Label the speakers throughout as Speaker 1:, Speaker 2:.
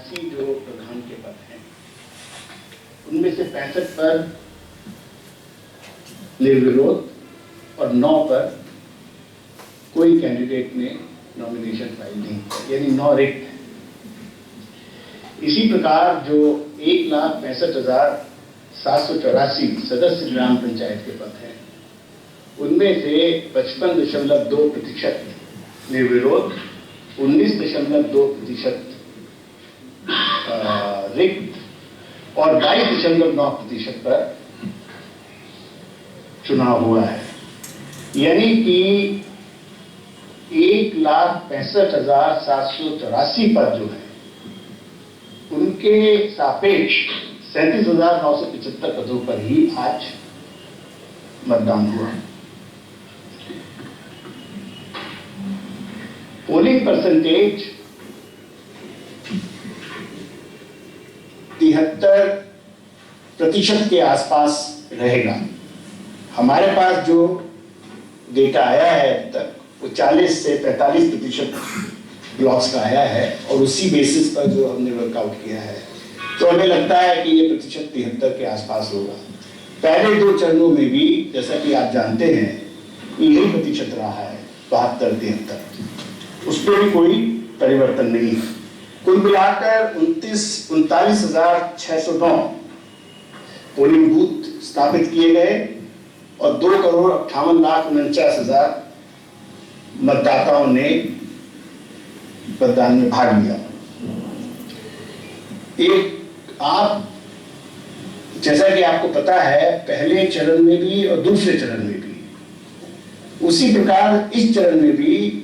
Speaker 1: 82 जो प्रधान के पद हैं उनमें से 65 पर निर्विरोध और 9 पर कोई कैंडिडेट ने नॉमिनेशन फाइल नहीं किया, यानी 9 रिक्त हैं। इसी प्रकार जो 1,65,784 सदस्य ग्राम पंचायत के पद हैं उनमें से 55.2% निर्विरोध, 19.2% रिक्त और 22.9% पर चुनाव हुआ है। यानी कि 1,65,784 पद जो है उनके सापेक्ष 37,975 पदों पर ही आज मतदान हुआ। पोलिंग परसेंटेज 73% के आसपास रहेगा। हमारे पास जो डेटा आया है अब तक वो 40 से 45% ब्लॉक्स का आया है और उसी बेसिस पर जो हमने वर्कआउट किया है तो हमें लगता है कि ये प्रतिशत 73 के आसपास होगा। पहले 2 चरणों में भी जैसा कि आप जानते हैं यही प्रतिशत रहा है 72-73, उसमें भी कोई परिवर्तन नहीं है। कुल मिलाकर 39,609 पोलिंग बूथ स्थापित किए गए और 2,58,49,000 मतदाताओं ने मतदान में भाग लिया। एक आप जैसा कि आपको पता है पहले चरण में भी और दूसरे चरण में भी उसी प्रकार इस चरण में भी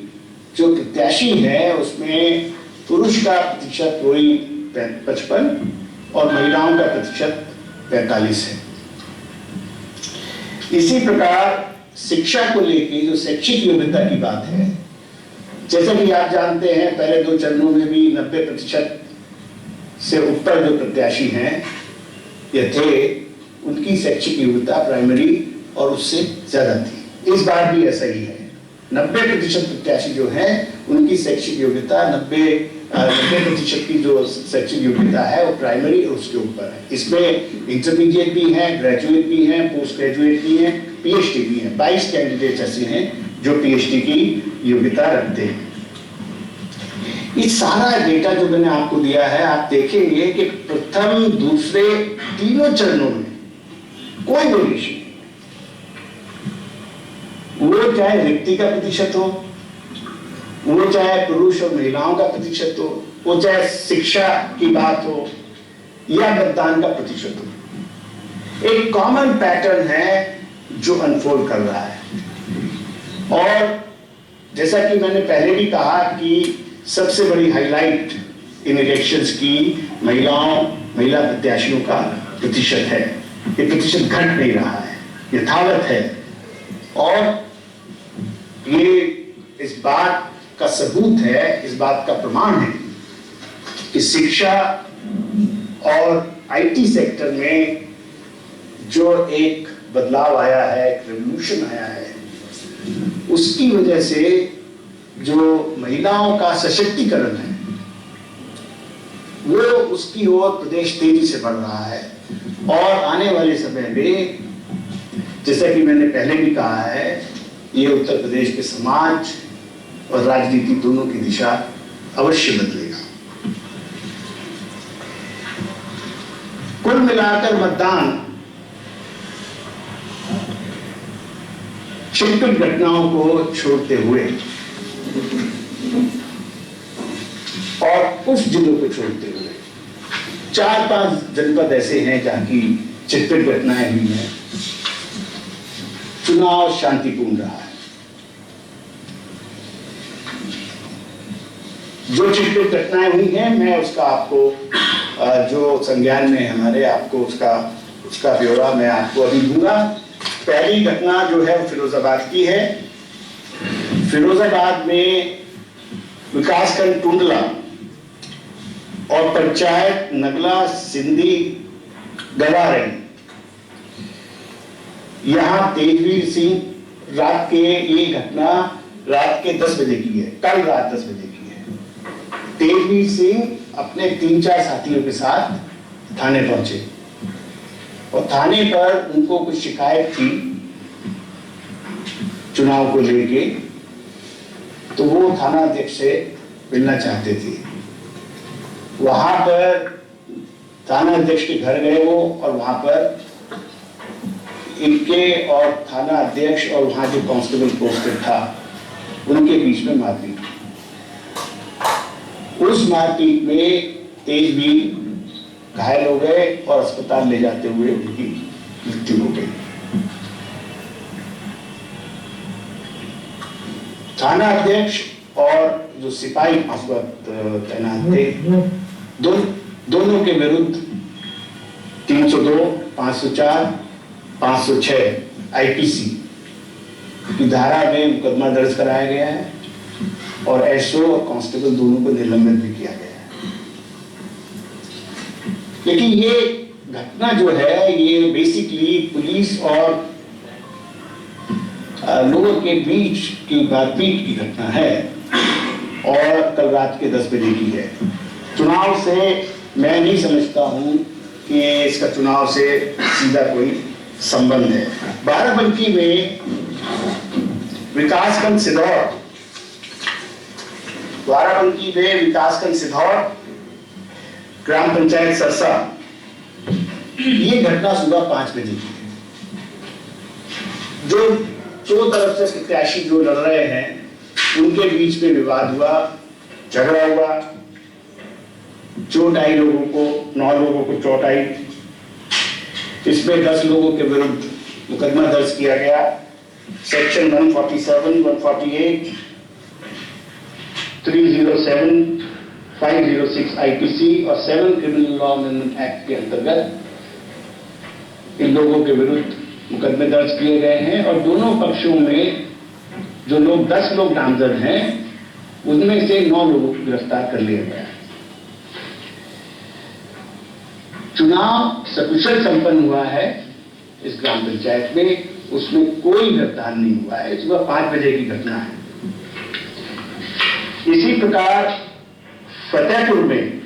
Speaker 1: जो प्रत्याशी है उसमें पुरुष का प्रतिशत वही 55 और महिलाओं का प्रतिशत 45 है। इसी प्रकार शिक्षा को लेकर जो शैक्षिक योग्यता की बात है, जैसा कि आप जानते हैं पहले 2 चरणों में भी 90% से ऊपर जो प्रत्याशी हैं या थे उनकी शैक्षिक योग्यता प्राइमरी और उससे ज्यादा थी। इस बार भी ऐसा ही है, 90% प्रत्याशी जो हैं उनकी शैक्षिक योग्यता 90% की जो शैक्षिक योग्यता है वो प्राइमरी और उसके ऊपर है। इसमें इंटरमीडिएट भी हैं, ग्रेजुएट भी हैं, पोस्ट ग्रेजुएट भी हैं, पीएचडी भी हैं। 22 कैंडिडेट ऐसे हैं जो पीएचडी की योग्यता रखते हैं। इस सारा डेटा जो मैंने आपको दिया है आप देखेंगे कि प्रथम दूसरे तीनों चरणों में कोई वेरिएशन, वो चाहे रिक्ति का प्रतिशत हो, वो चाहे पुरुष और महिलाओं का प्रतिशत हो, वो चाहे शिक्षा की बात हो या मतदान का प्रतिशत हो, एक कॉमन पैटर्न है जो अनफोल्ड कर रहा है। और जैसा कि मैंने पहले भी कहा कि सबसे बड़ी हाईलाइट इन इलेक्शंस की महिला प्रत्याशियों का प्रतिशत है। ये प्रतिशत घट नहीं रहा है, यथावत है और ये इस बात का सबूत है, इस बात का प्रमाण है कि शिक्षा और आईटी सेक्टर में जो एक बदलाव आया है, एक रेवोल्यूशन आया है, उसकी वजह से जो महिलाओं का सशक्तिकरण है वो उसकी ओर प्रदेश तेजी से बढ़ रहा है। और आने वाले समय में जैसा कि मैंने पहले भी कहा है ये उत्तर प्रदेश के समाज और राजनीति दोनों की दिशा अवश्य बदलेगा। कुल मिलाकर मतदान छिटपुट घटनाओं को छोड़ते हुए और कुछ जिलों को छोड़ते हुए 4-5 जनपद ऐसे हैं जहां की छिटपुट घटनाएं हुई हैं, चुनाव शांतिपूर्ण रहा है। जो छिटपुट घटनाएं हुई हैं मैं उसका आपको जो संज्ञान में हमारे आपको उसका ब्यौरा मैं आपको अभी दूंगा। पहली घटना जो है फिरोजाबाद की है। फिरोजाबाद में विकासखंड टुंडला और पंचायत नगला सिंधी गवारन, यहां तेजवीर सिंह रात के ये घटना रात के 10 बजे की है, कल रात 10 बजे की है। तेजवीर सिंह अपने 3-4 साथियों के साथ थाने पहुंचे और थाने पर उनको कुछ शिकायत थी चुनाव को लेके, तो वो थाना अध्यक्ष से मिलना चाहते थे। वहां पर थाना अध्यक्ष के घर गए वो, और वहां पर इनके और थाना अध्यक्ष और वहां जो कांस्टेबल पोस्टेड था उनके बीच में मारपीट। उस मारपीट में तेजवीर घायल हो गए और अस्पताल ले जाते हुए उनकी मृत्यु हो गई। थाना अध्यक्ष और जो सिपाही उस वक्त तैनात थे, दोनों के विरुद्ध 302, 504, 506 आईपीसी की धारा में मुकदमा दर्ज कराया गया है और एसओ और कांस्टेबल दोनों को निलंबित भी किया गया है। लेकिन ये घटना जो है ये बेसिकली पुलिस और लोगों के बीच की मारपीट की घटना है और कल रात के 10 बजे की है। चुनाव से मैं नहीं समझता हूं कि इसका चुनाव से सीधा कोई संबंध है। बाराबंकी में विकासखंड सिधौर, बाराबंकी में विकासखंड सिधौर, ग्राम पंचायत सरसा, ये घटना सुबह 5 बजे की है। जो दो तरफ से प्रत्याशी जो लड़ रहे हैं उनके बीच में विवाद हुआ, झगड़ा हुआ, चोट आई लोगों को, 9 लोगों को चोट आई। इसमें 10 लोगों के विरुद्ध मुकदमा दर्ज किया गया, सेक्शन 147, 148, 307, 506 आईपीसी और 7 क्रिमिनल लॉ अमेंडमेंट एक्ट के अंतर्गत इन लोगों के विरुद्ध मुकदमे दर्ज किए गए हैं। और दोनों पक्षों में जो लोग 10 लोग नामजद हैं उनमें से 9 लोगों को गिरफ्तार कर लिया गया है। चुनाव सकुशल संपन्न हुआ है इस ग्राम पंचायत में, उसमें कोई गिरफ्तार नहीं हुआ है। सुबह 5 बजे की घटना है। इसी प्रकार फतेहपुर में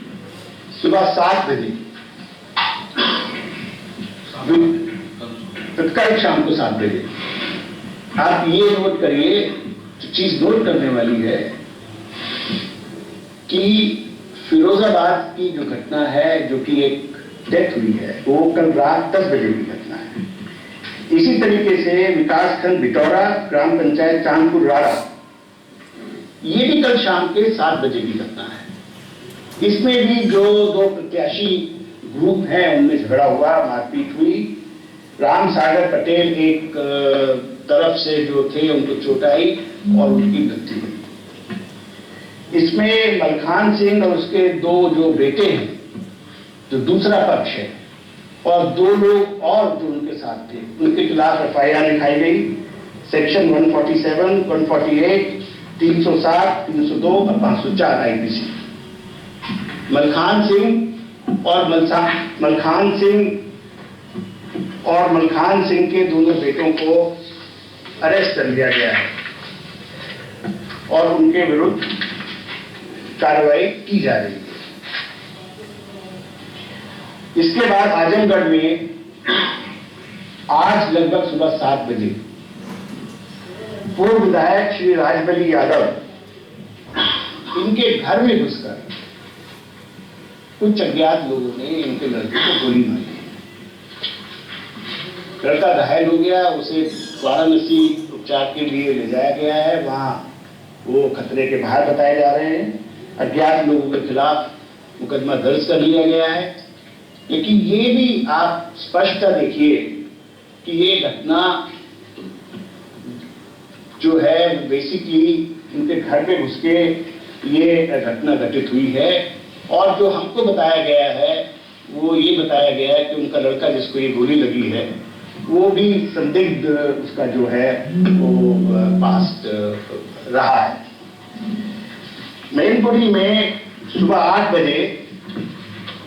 Speaker 1: सुबह 7 बजे, तत्काल शाम को 7 बजे, आप ये नोट करिए, जो चीज नोट करने वाली है कि फिरोजाबाद की जो घटना है, जो कि एक डेथ हुई है, वो कल रात 10 बजे की घटना है। इसी तरीके से विकासखंड बिटौरा, ग्राम पंचायत चांदपुर राड़ा, ये भी कल शाम के 7 बजे की घटना है। इसमें भी जो 2 प्रत्याशी ग्रुप हैं उनमें झगड़ा हुआ, मारपीट हुई। राम सागर पटेल एक तरफ से जो थे उनको चोट आई और उनकी मृत्यु हुई। इसमें मलखान सिंह और उसके 2 जो बेटे हैं, जो दूसरा पक्ष है, और 2 लोग और जो उनके साथ थे, उनके खिलाफ एफआईआर लिखाई गई, सेक्शन 147, 148, 307, 302 और 504 आईपीसी। मलखान सिंह के दोनों बेटों को अरेस्ट कर लिया गया है और उनके विरुद्ध कार्रवाई की जा रही है। इसके बाद आजमगढ़ में आज लगभग सुबह 7 बजे पूर्व विधायक श्री राजबली यादव, इनके घर में घुसकर कुछ अज्ञात लोगों ने इनके लड़के को गोली मारी। लड़का घायल हो गया, उसे वाराणसी उपचार के लिए ले जाया गया है। वहां वो खतरे के बाहर बताए जा रहे हैं। अज्ञात लोगों के खिलाफ मुकदमा दर्ज कर लिया गया है। लेकिन ये भी आप स्पष्टता देखिए कि ये घटना जो है बेसिकली उनके घर पे घुस के ये घटना घटित हुई है। और जो हमको बताया गया है वो ये बताया गया है कि उनका लड़का जिसको ये गोली लगी है वो भी संदिग्ध उसका जो है वो पास्ट रहा है। मैनपुरी में सुबह 8 बजे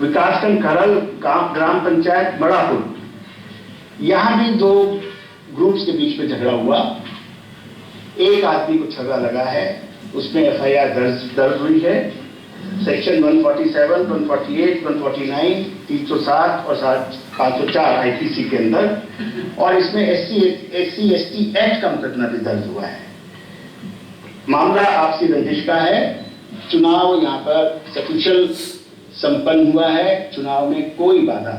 Speaker 1: विकासखंड खरल ग्राम पंचायत बड़ापुर, यहां भी 2 ग्रुप्स के बीच में झगड़ा हुआ। एक आदमी को छर्रा लगा है, उसमें एफआईआर दर्ज हुई है सेक्शन 147, 148, 149, 307 और 504 आईपीसी के अंदर, और इसमें एससी एसटी एक्ट का मुकदमा भी दर्ज हुआ है। मामला आपसी रंजिश का है। चुनाव यहाँ पर सकुशल संपन्न हुआ है, चुनाव में कोई बाधा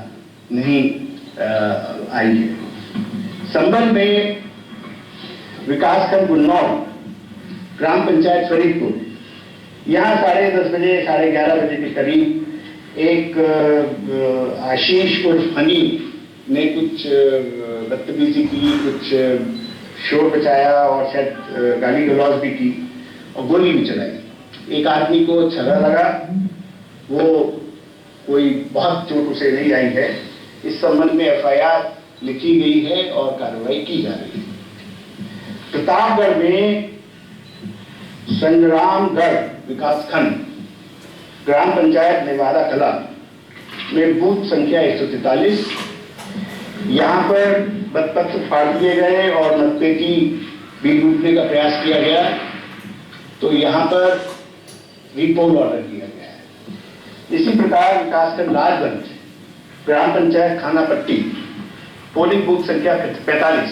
Speaker 1: नहीं आई है। संबंध में विकासखंड गुन्नौर, ग्राम पंचायत फरीदपुर, यहाँ 10:30 बजे 11:30 बजे के करीब एक आशीष उर्फ हनी ने कुछ बदतमीजी की, कुछ शोर बचाया और शायद गाली गलौज भी की और गोली भी चलाई। एक आदमी को छर्रा लगा, वो कोई बहुत चोट उसे नहीं आई है। इस संबंध में एफआईआर लिखी गई है और कार्रवाई की जा रही है। प्रतापगढ़ में संग्रामगढ़ विकासखंड, ग्राम पंचायत नेवादा कला में बूथ संख्या 143, यहाँ पर मतपत्र फाड़ दिए गए और मतपेटी भी लूटने का प्रयास किया गया, तो यहाँ पर रिपोल ऑर्डर किया गया है। इसी प्रकार विकासखंड राजगंज, ग्राम पंचायत खानापट्टी, पोलिंग बूथ संख्या 45,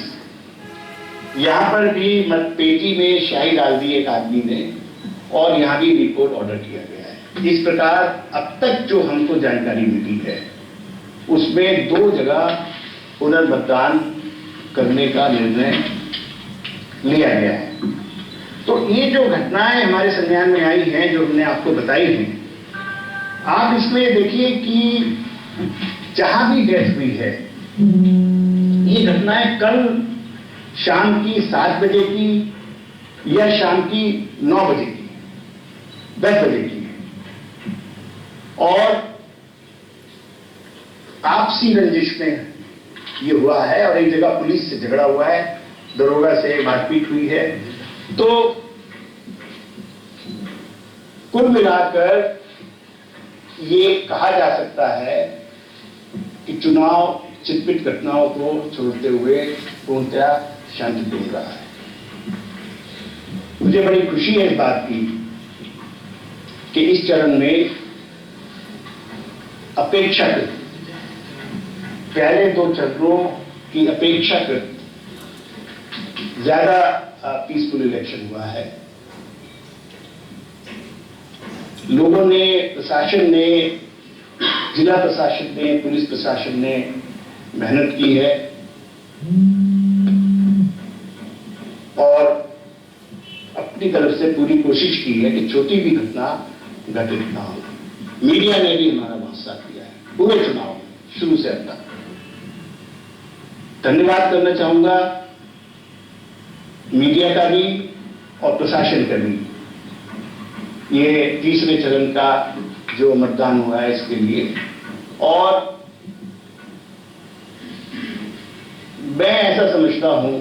Speaker 1: यहाँ पर भी मतपेटी में स्याही डाल दी एक आदमी ने और यहाँ भी रिपोर्ट ऑर्डर किया गया है। इस प्रकार अब तक जो हमको जानकारी मिली है उसमें 2 जगह पुनर्मतदान करने का निर्णय लिया गया है। तो ये जो घटनाएं हमारे संज्ञान में आई हैं, जो हमने आपको बताई हैं, आप इसमें देखिए कि जहां भी डेथ हुई है, ये घटनाएं कल शाम की 7 बजे की या शाम की 9 बजे की, 10 बजे की है, और आपसी रंजिश में ये हुआ है और एक जगह पुलिस से झगड़ा हुआ है, दरोगा से मारपीट हुई है। तो कुल मिलाकर ये कहा जा सकता है कि चुनाव चिटपिट घटनाओं को छोड़ते हुए पूर्णतया शांतिपूर्ण रहा है। मुझे बड़ी खुशी है इस बात की कि इस चरण में अपेक्षाकृत पहले 2 चरणों की अपेक्षाकृत ज्यादा पीसफुल इलेक्शन हुआ है। लोगों ने, प्रशासन ने, जिला प्रशासन ने, पुलिस प्रशासन ने मेहनत की है और अपनी तरफ से पूरी कोशिश की है कि छोटी भी घटना घटित ना हो। मीडिया ने भी हमारा बहुत साथ दिया है पूरे चुनाव में, शुरू से अब तक। धन्यवाद करना चाहूंगा मीडिया का भी और प्रशासन का भी, ये तीसरे चरण का जो मतदान हुआ है इसके लिए। और मैं ऐसा समझता हूं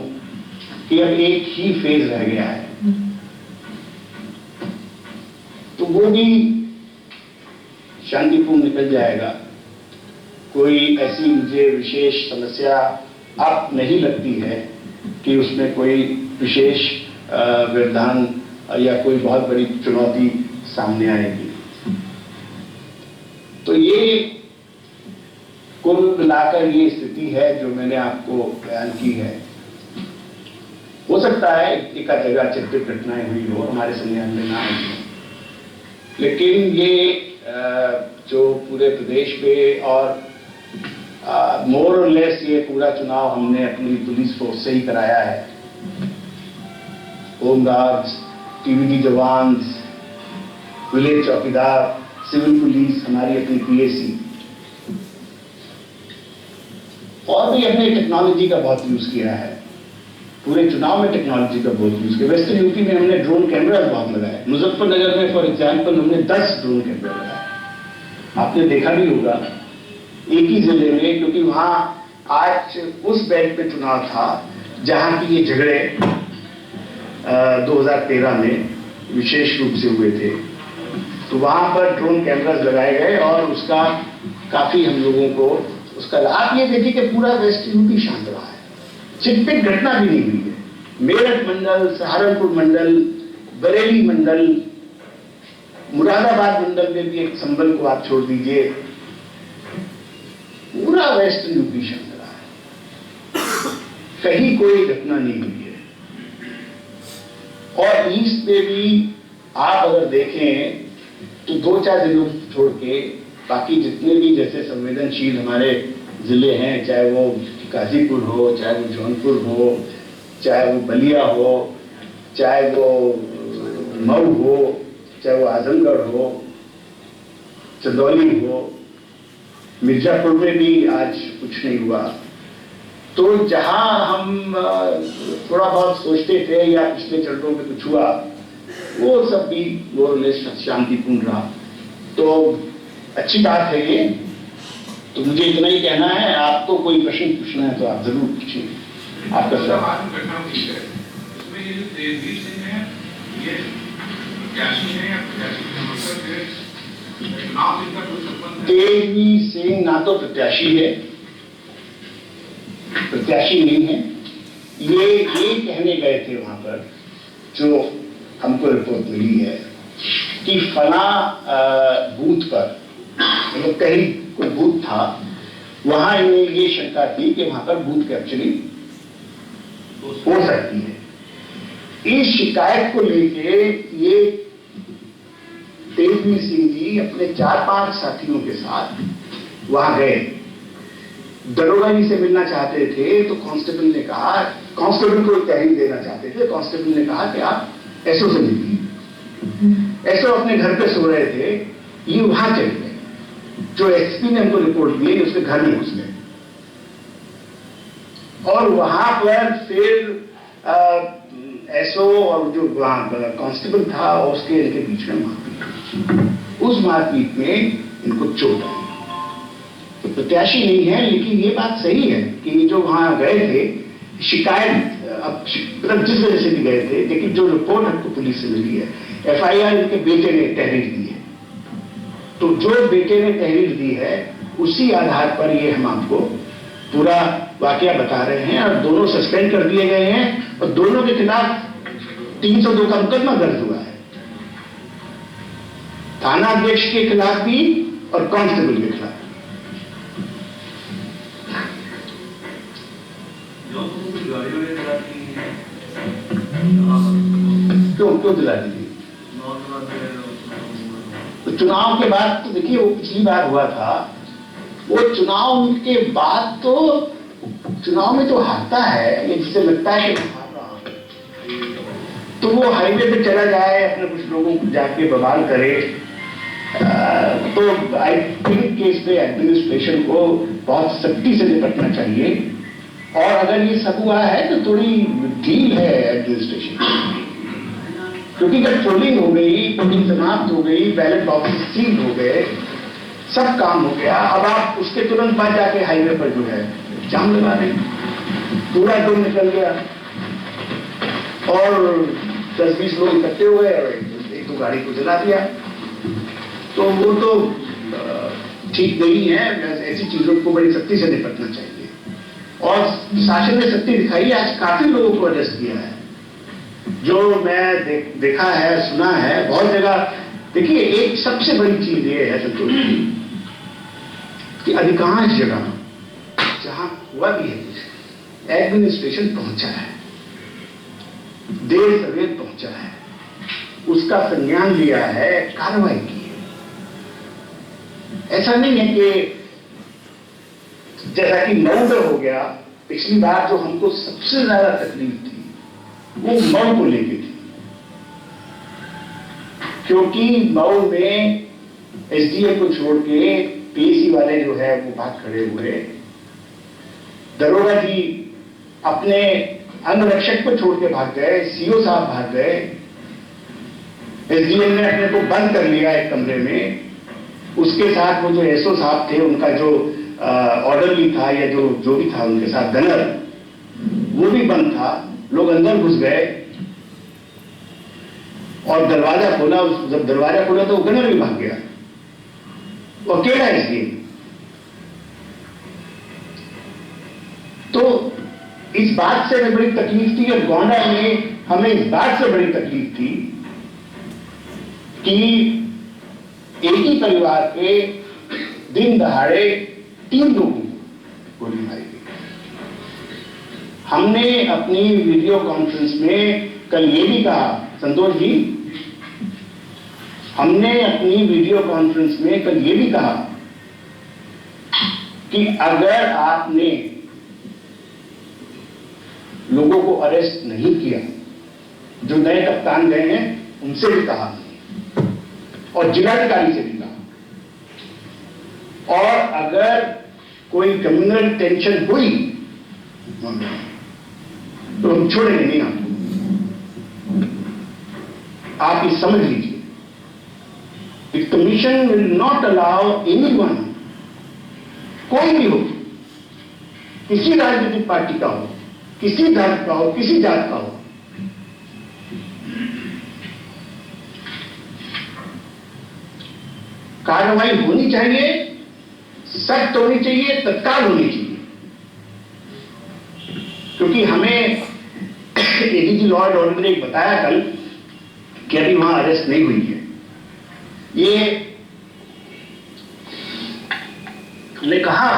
Speaker 1: कि अब एक ही फेज रह गया है, तो वो भी शांतिपूर्ण निकल जाएगा। कोई ऐसी मुझे विशेष समस्या अब नहीं लगती है कि उसमें कोई विशेष व्यवधान या कोई बहुत बड़ी चुनौती सामने आएगी। तो ये कुल मिलाकर ये स्थिति है जो मैंने आपको बयान की है। हो सकता है एक जगह चिंतित घटनाएं हुई हो, हमारे संज्ञान में ना आई हो, लेकिन ये जो पूरे प्रदेश में और मोर और लेस ये पूरा चुनाव हमने अपनी पुलिस फोर्स से ही कराया है। होमगार्ड्स, टीवीडी जवान, विलेज चौकीदार, सिविल पुलिस, हमारी अपनी पीएसी, और भी हमने टेक्नोलॉजी का बहुत यूज किया है। पूरे चुनाव में टेक्नोलॉजी का बहुत यूज किया। वेस्टर्न यूपी में हमने ड्रोन कैमरा बहुत लगाए। मुजफ्फरनगर में फॉर एग्जाम्पल हमने 10 ड्रोन कैमरा लगाए। आपने देखा भी होगा एक ही जिले में, क्योंकि वहां आज उस बेल्ट पे चुनाव था जहां की ये झगड़े 2013 में विशेष रूप से हुए थे। तो वहां पर ड्रोन कैमरास लगाए गए और उसका काफी हम लोगों को उसका, आप ये देखिए कि पूरा वेस्ट यूपी शांत रहा है, चिटपिट घटना भी नहीं हुई है। मेरठ मंडल, सहारनपुर मंडल, बरेली मंडल, मुरादाबाद मंडल में भी एक संबल को आप छोड़ दीजिए, पूरा वेस्ट यूपी शामिल है, कहीं कोई घटना नहीं हुई है। और ईस्ट में भी आप अगर देखें तो 2-4 जिलों छोड़ के बाकी जितने भी जैसे संवेदनशील हमारे जिले हैं, चाहे वो गाजीपुर हो, चाहे वो जौनपुर हो, चाहे वो बलिया हो, चाहे वो मऊ हो, चाहे वो आजमगढ़ हो, चंदौली हो, मिर्जापुर में भी आज कुछ नहीं हुआ। तो जहां हम थोड़ा बहुत सोचते थे या पिछले चरणों में कुछ हुआ, वो सब भी वो शांतिपूर्ण रहा। तो अच्छी बात है ये। तो मुझे इतना ही कहना है। आपको कोई प्रश्न पूछना है तो आप जरूर पूछिए। आपका सवाल तेजवीर सिंह ना तो प्रत्याशी है, प्रत्याशी नहीं है। ये कहने गए थे वहां पर, जो हमको रिपोर्ट मिली है कि फला बूथ पर, मतलब कहीं कोई बूथ था, वहां इन्हें ये शंका थी कि वहां पर बूथ कैप्चरिंग हो सकती है। इस शिकायत को लेके ये तेजवीर सिंह जी अपने 4-5 साथियों के साथ वहां गए। दरोगा जी से मिलना चाहते थे तो कांस्टेबल ने कहा, कांस्टेबल को तहरीर देना चाहते थे, कांस्टेबल ने कहा कि आप एसओ से मिलिए। एसओ अपने घर पे सो रहे थे, ये वहां चले गए। जो एसपी ने हमको रिपोर्ट दी उसके घर में घुस गए और वहां पर फिर एसओ और जो वहां कांस्टेबल था उसके इनके बीच में मारपीट। उस मारपीट में इनको चोट आई। तो प्रत्याशी नहीं है, लेकिन ये बात सही है कि जो वहां गए थे, शिकायत अब जिस वजह से भी गए थे, लेकिन जो रिपोर्ट हमको पुलिस से मिली है, एफआईआर इनके बेटे ने तहरीर दी है। तो जो बेटे ने तहरीर दी है उसी आधार पर ये हम आपको पूरा वाकया बता रहे हैं। और दोनों सस्पेंड कर दिए गए हैं और दोनों के खिलाफ 302 का मुकदमा दर्ज हुआ है, थाना अध्यक्ष के खिलाफ भी और कांस्टेबल के खिलाफ। क्यों दिला दी? तो चुनाव के बाद तो देखिए, वो पिछली बार हुआ था, वो चुनाव के बाद तो चुनाव में तो हारता है, ये जिसे लगता है कि हार रहा हूं, तो वो हाईवे पे चला जाए, अपने कुछ लोगों को जाके बवाल करे। तो आई थिंक कि इसमें एडमिनिस्ट्रेशन को बहुत सख्ती से निपटना चाहिए। और अगर ये सब हुआ है तो थोड़ी ढील है एडमिनिस्ट्रेशन, क्योंकि जब पोलिंग हो गई, पोलिंग समाप्त हो गई, बैलेट बॉक्सेस सील हो गए, सब काम हो गया, अब आप उसके तुरंत बाद जाके हाईवे पर जो है जाम लगा दें, पूरा दिन निकल गया और 10-20 लोग इकट्ठे हुए और एक दो गाड़ी को जला दिया। तो वो तो ठीक नहीं है। ऐसी चीजों को बड़ी सख्ती से निपटना चाहिए। और शासन ने सख्ती दिखाई। आज काफी लोगों को अरेस्ट किया है, जो मैं देखा है, सुना है बहुत जगह। देखिए, एक सबसे बड़ी चीज ये है संतोष जी कि अधिकांश जगह जहां हुआ भी है, एडमिनिस्ट्रेशन पहुंचा है, देर सवेर पहुंचा है, उसका संज्ञान लिया है, कार्रवाई की है। ऐसा नहीं है कि जैसा कि मऊ में हो गया, पिछली बार जो हमको सबसे ज्यादा तकलीफ थी वो मऊ को लेके थी, क्योंकि मऊ में एसडीएम को छोड़ के पीएसी वाले जो है वो बात खड़े हुए। दरोगा जी अपने अंगरक्षक को छोड़ के भाग गए, सीओ साहब भाग गए, एसडीएम ने अपने को बंद कर लिया एक कमरे में। उसके साथ वो जो एसओ साहब थे, उनका जो ऑर्डरली था या जो भी था उनके साथ गनर, वो भी बंद था। लोग अंदर घुस गए और दरवाजा खोला। जब दरवाजा खोला तो गनर भी भाग गया, वो अकेला एसडीएम। तो इस बात से हमें बड़ी तकलीफ थी। और गोंडा में हमें इस बात से बड़ी तकलीफ थी कि एक ही परिवार के दिन दहाड़े 3 लोगों को गोली मारी गई। हमने अपनी वीडियो कॉन्फ्रेंस में कल ये भी कहा, संतोष जी, हमने अपनी वीडियो कॉन्फ्रेंस में कल ये भी कहा कि अगर आपने लोगों को अरेस्ट नहीं किया, जो नए कप्तान गए हैं उनसे भी कहा और जिलाधिकारी से भी कहा, और अगर कोई कम्युनल टेंशन हुई तो हम छोड़ेंगे नहीं आपको। आप ये समझ लीजिए, the commission will not allow anyone, कोई भी हो, किसी राजनीतिक पार्टी का हो, किसी धर्म का हो, किसी जात का हो, कार्रवाई होनी चाहिए, सख्त होनी चाहिए, तत्काल होनी चाहिए। क्योंकि हमें एडीजी लॉ एंड ऑर्डर ने बताया कल कि अभी वहां अरेस्ट नहीं हुई है। ये हमने कहा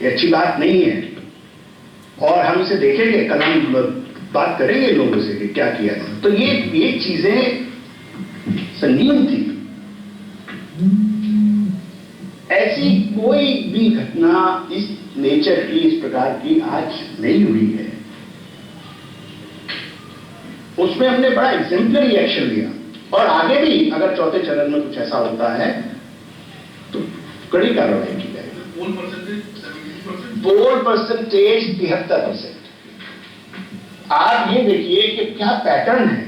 Speaker 1: ये अच्छी बात नहीं है, और हम इसे देखेंगे, कल हम बात करेंगे लोगों से कि क्या किया। तो ये चीजें संगीन थी। ऐसी कोई भी घटना इस नेचर की, इस प्रकार की आज नहीं हुई है। उसमें हमने बड़ा एग्जेम्पलरी एक्शन लिया, और आगे भी अगर चौथे चरण में कुछ ऐसा होता है तो कड़ी कार्रवाई की जाएगी। पोल परसेंटेज 73%। आप ये देखिए कि क्या पैटर्न है,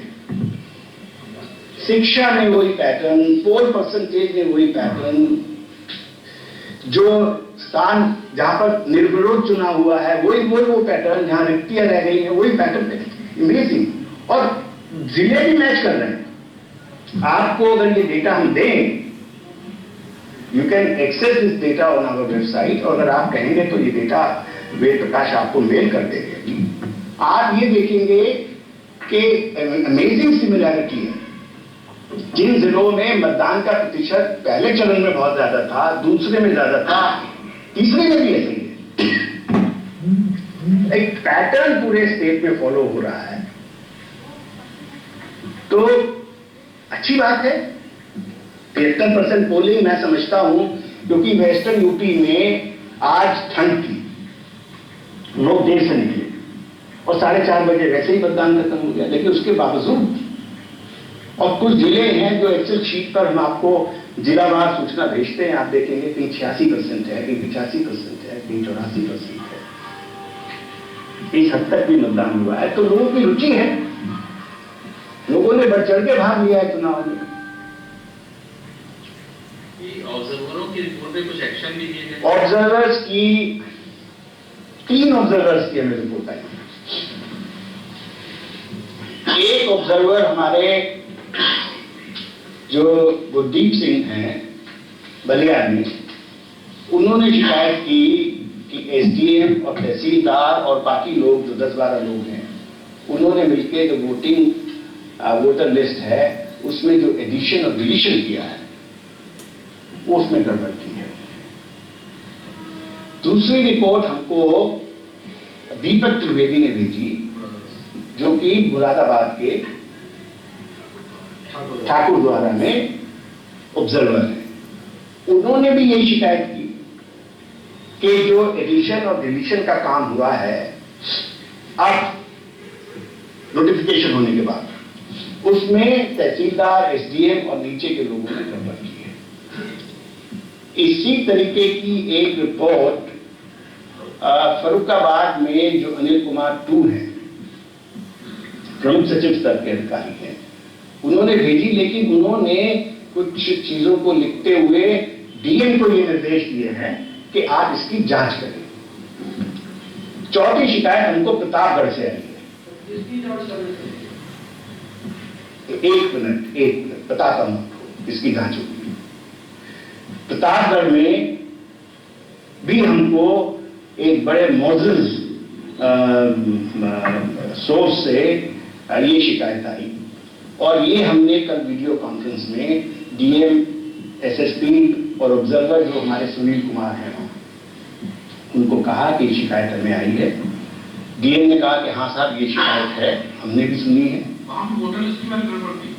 Speaker 1: शिक्षा में वही पैटर्न, पोल परसेंटेज में वही पैटर्न, जो स्थान जहां पर निर्विरोध चुनाव हुआ है वही वो पैटर्न, जहां रिक्तियां रह गई है वही पैटर्न। इमेजिंग। और जिले भी मैच कर रहे हैं। आपको अगर ये डेटा हम दें, you can access this data on our website, और अगर आप कहेंगे तो ये डेटा वेद प्रकाश आपको मेल कर देंगे। आप ये देखेंगे कि अमेजिंग सिमिलैरिटी है। जिन जिलों में मतदान का प्रतिशत पहले चरण में बहुत ज्यादा था, दूसरे में ज्यादा था, तीसरे में भी ऐसे ही है। एक पैटर्न पूरे स्टेट में फॉलो हो रहा है, तो अच्छी बात है। 73% पोलिंग मैं समझता हूं, क्योंकि वेस्टर्न यूपी में आज ठंड थी, लोग देर से निकले और 4:30 बजे वैसे ही मतदान खत्म हो गया। लेकिन उसके बावजूद, और कुछ जिले हैं जो एक्सेल शीट पर हम आपको जिलावार सूचना भेजते हैं, आप देखेंगे कहीं 86% है, कहीं 85% है, कहीं 84% है। इस हद तक भी मतदान हुआ है, तो लोगों की रुचि है, लोगों ने बढ़ चढ़ के भाग लिया है चुनाव में।
Speaker 2: ऑब्जर्वरों की रिपोर्ट में कुछ एक्शन भी लिए गए?
Speaker 1: ऑब्जर्वर्स की 3 ऑब्जर्वर्स की हमें रिपोर्ट आई। एक ऑब्जर्वर हमारे जो गुरदीप सिंह हैं बलिया में, उन्होंने शिकायत की कि एसडीएम और तहसीलदार और बाकी लोग जो 10-12 लोग हैं, उन्होंने मिलकर जो वोटर लिस्ट है उसमें जो एडिशन और डिलीशन किया है वो उसमें गड़बड़ की है। दूसरी रिपोर्ट हमको दीपक त्रिवेदी ने भेजी, जो कि मुरादाबाद के ठाकुर द्वारा में ऑब्जर्वर है। उन्होंने भी यही शिकायत की कि जो एडिशन और डिलीशन का काम हुआ है, अब नोटिफिकेशन होने के बाद उसमें तहसीलदार, एसडीएम और नीचे के लोगों ने गड़बड़ की है। इसी तरीके की एक रिपोर्ट फर्रुखाबाद में जो अनिल कुमार टू है, प्रमुख सचिव स्तर के अधिकारी हैं, उन्होंने भेजी। लेकिन उन्होंने कुछ चीजों को लिखते हुए डीएम को ये निर्देश दिए हैं कि आप इसकी जांच करें। चौथी शिकायत हमको प्रतापगढ़ से आई है। एक मिनट बताता हूं आपको, इसकी जांच होगी। प्रतापगढ़ में भी हमको एक बड़े मौजूद सोर्स से ये शिकायत आई, और ये हमने कल वीडियो कॉन्फ्रेंस में डीएम, एसएसपी और ऑब्जर्वर जो हमारे सुनील कुमार हैं, उनको कहा कि शिकायत हमें आई है। डीएम ने कहा कि हाँ साहब ये शिकायत है, हमने भी सुनी है।
Speaker 2: वोटर लिस्ट में गड़बड़ थी,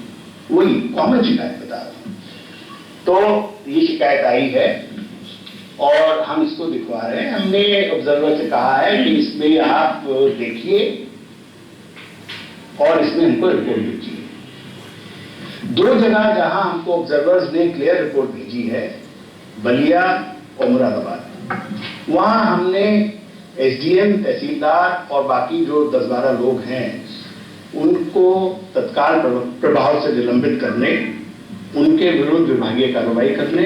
Speaker 1: वही कॉमन शिकायत बता रहा हूं। तो ये शिकायत आई है और हम इसको दिखवा रहे हैं। हमने ऑब्जर्वर से कहा है कि इसमें आप देखिए और इसमें हमको रिपोर्ट भेजिए। 2 जगह जहां हमको ऑब्जर्वर्स ने क्लियर रिपोर्ट भेजी है, बलिया और मुरादाबाद, वहां हमने एसडीएम, तहसीलदार और बाकी जो 10-12 लोग हैं उनको तत्काल प्रभाव से निलंबित करने, उनके विरुद्ध विभागीय कार्रवाई करने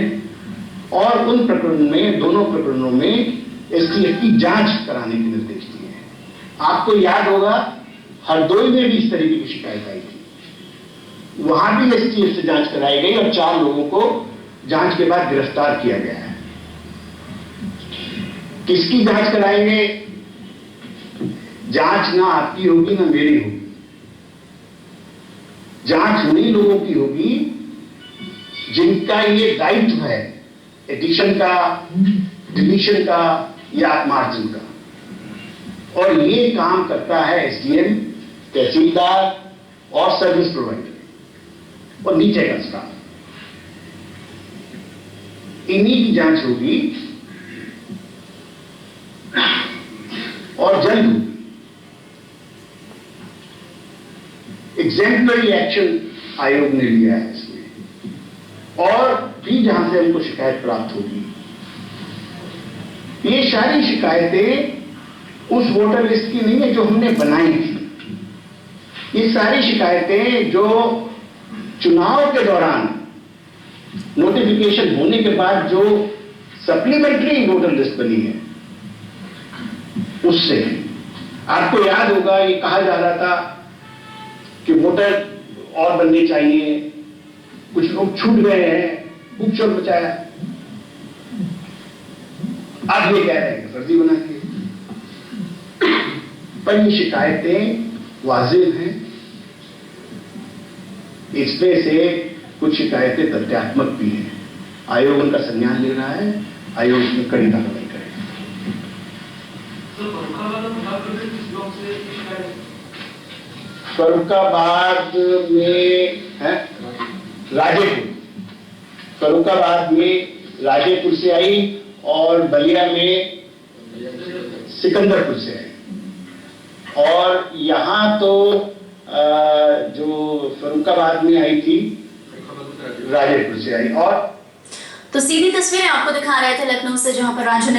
Speaker 1: और उन प्रकरण में, दोनों प्रकरणों में एसटीएफ की जांच कराने के निर्देश दिए हैं। आपको याद होगा हरदोई में भी इस तरीके की शिकायत आई थी, वहां भी एसटीएफ से जांच कराई गई और 4 लोगों को जांच के बाद गिरफ्तार किया गया है। किसकी जांच कराएंगे? जांच ना आपकी होगी ना मेरी होगी, जांच उन्हीं लोगों की होगी जिनका ये दायित्व है, एडिशन का, डिलीशन का या मार्जिन का, और ये काम करता है एसडीएम, तहसीलदार और सर्विस प्रोवाइडर और नीचे का स्टाफ। इन्हीं की जांच होगी और जल्द होगी। एग्जेम्पलरी एक्शन आयोग ने लिया है इसमें, और भी जहां से हमको शिकायत प्राप्त होगी, ये सारी शिकायतें उस वोटर लिस्ट की नहीं है जो हमने बनाई थी। ये सारी शिकायतें जो चुनाव के दौरान नोटिफिकेशन होने के बाद जो सप्लीमेंट्री वोटर लिस्ट बनी है उससे। आपको याद होगा ये कहा जा रहा था कि वोटर और बनने चाहिए, कुछ लोग छूट गए हैं, खूब शोर मचाया। अब ये कह रहे हैं फर्जी बना के, पर ये शिकायतें वाजिब हैं। इसमें से कुछ शिकायतें तथ्यात्मक भी हैं। आयोग उनका संज्ञान ले रहा है, आयोग उसमें कड़ी कार्रवाई करेगा। फर्रुखाबाद में है राजेपुर, फर्रुखाबाद में राजेपुर से आई और बलिया में सिकंदरपुर से आई। और यहाँ तो जो फर्रुखाबाद में आई थी राजेपुर से आई। और
Speaker 3: तो सीधी तस्वीरें आपको दिखा रहे थे लखनऊ से, जहां पर रांझा